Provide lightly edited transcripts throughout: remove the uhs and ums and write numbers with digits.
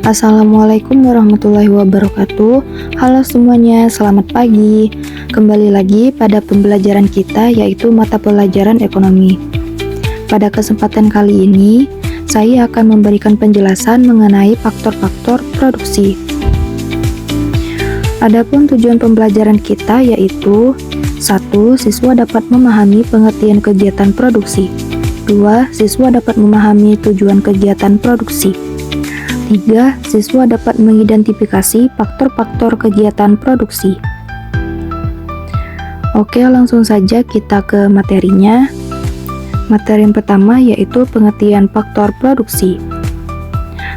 Assalamualaikum warahmatullahi wabarakatuh. Halo semuanya, selamat pagi. Kembali lagi pada pembelajaran kita, yaitu mata pelajaran ekonomi. Pada kesempatan kali ini, saya akan memberikan penjelasan mengenai faktor-faktor produksi. Adapun tujuan pembelajaran kita yaitu 1. Siswa dapat memahami pengertian kegiatan produksi. 2. Siswa dapat memahami tujuan kegiatan produksi. 3. Siswa dapat mengidentifikasi faktor-faktor kegiatan produksi. Oke, langsung saja kita ke materinya. Materi yang pertama yaitu pengertian faktor produksi.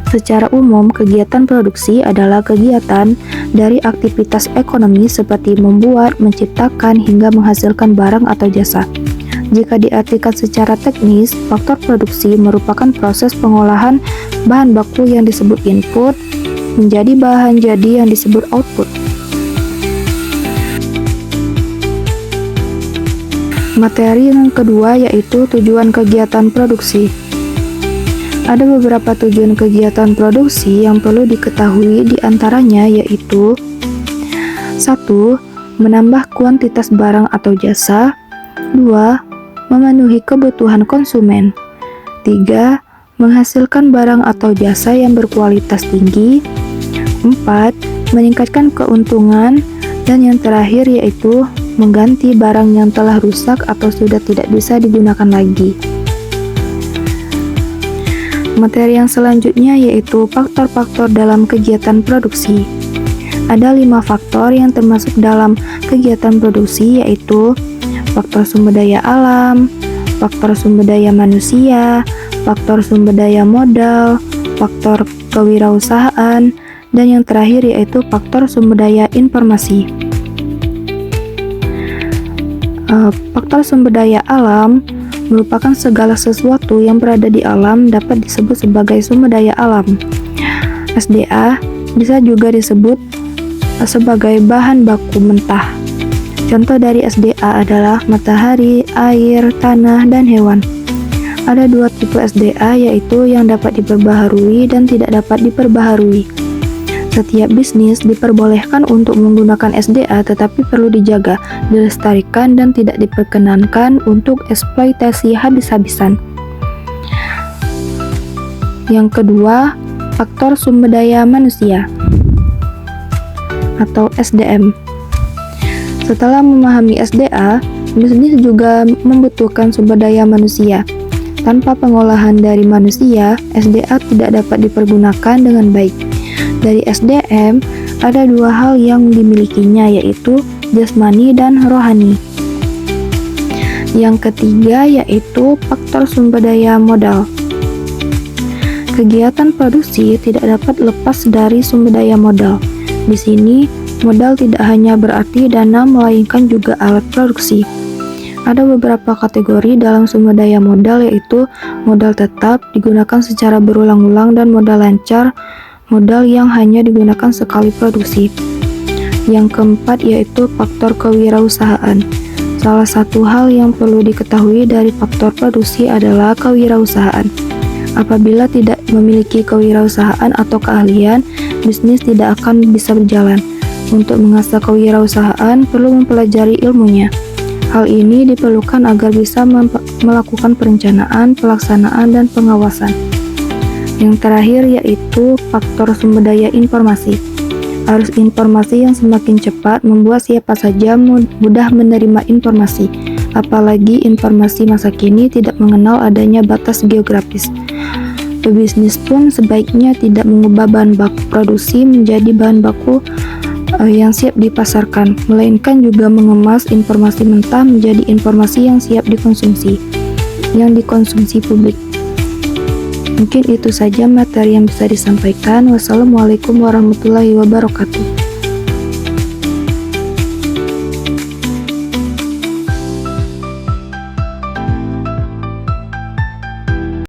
Secara umum, kegiatan produksi adalah kegiatan dari aktivitas ekonomi seperti membuat, menciptakan, hingga menghasilkan barang atau jasa. Jika diartikan secara teknis, faktor produksi merupakan proses pengolahan bahan baku yang disebut input menjadi bahan jadi yang disebut output. Materi yang kedua yaitu tujuan kegiatan produksi. Ada beberapa tujuan kegiatan produksi yang perlu diketahui, diantaranya yaitu 1. Menambah kuantitas barang atau jasa. 2. Memenuhi kebutuhan konsumen. 3. Menghasilkan barang atau jasa yang berkualitas tinggi. 4. Meningkatkan keuntungan. Dan yang terakhir yaitu mengganti barang yang telah rusak atau sudah tidak bisa digunakan lagi. Materi yang selanjutnya yaitu faktor-faktor dalam kegiatan produksi. Ada 5 faktor yang termasuk dalam kegiatan produksi, yaitu faktor sumber daya alam, faktor sumber daya manusia, faktor sumber daya modal, faktor kewirausahaan, dan yang terakhir yaitu faktor sumber daya informasi. Faktor sumber daya alam merupakan segala sesuatu yang berada di alam dapat disebut sebagai sumber daya alam. SDA bisa juga disebut sebagai bahan baku mentah. Contoh dari SDA adalah matahari, air, tanah, dan hewan. Ada 2 tipe SDA, yaitu yang dapat diperbaharui dan tidak dapat diperbaharui. Setiap bisnis diperbolehkan untuk menggunakan SDA, tetapi perlu dijaga, dilestarikan, dan tidak diperkenankan untuk eksploitasi habis-habisan. Yang kedua, faktor sumber daya manusia atau SDM. Setelah memahami SDA, bisnis juga membutuhkan sumber daya manusia. Tanpa pengolahan dari manusia, SDA tidak dapat dipergunakan dengan baik. Dari SDM, ada 2 hal yang dimilikinya, yaitu jasmani dan rohani. Yang ketiga yaitu faktor sumber daya modal. Kegiatan produksi tidak dapat lepas dari sumber daya modal. Di sini, modal tidak hanya berarti dana, melainkan juga alat produksi. Ada beberapa kategori dalam sumber daya modal, yaitu modal tetap, digunakan secara berulang-ulang, dan modal lancar, modal yang hanya digunakan sekali produksi. Yang keempat yaitu faktor kewirausahaan. Salah satu hal yang perlu diketahui dari faktor produksi adalah kewirausahaan. Apabila tidak memiliki kewirausahaan atau keahlian, bisnis tidak akan bisa berjalan. Untuk mengasah kewirausahaan, perlu mempelajari ilmunya. Hal ini diperlukan agar bisa melakukan perencanaan, pelaksanaan, dan pengawasan. Yang terakhir yaitu faktor sumber daya informasi. Arus informasi yang semakin cepat membuat siapa saja mudah menerima informasi. Apalagi informasi masa kini tidak mengenal adanya batas geografis. Pebisnis pun sebaiknya tidak mengubah bahan baku produksi menjadi bahan baku yang siap dipasarkan, melainkan juga mengemas informasi mentah menjadi informasi yang siap dikonsumsi, yang dikonsumsi publik. Mungkin itu saja materi yang bisa disampaikan. Wassalamualaikum warahmatullahi wabarakatuh.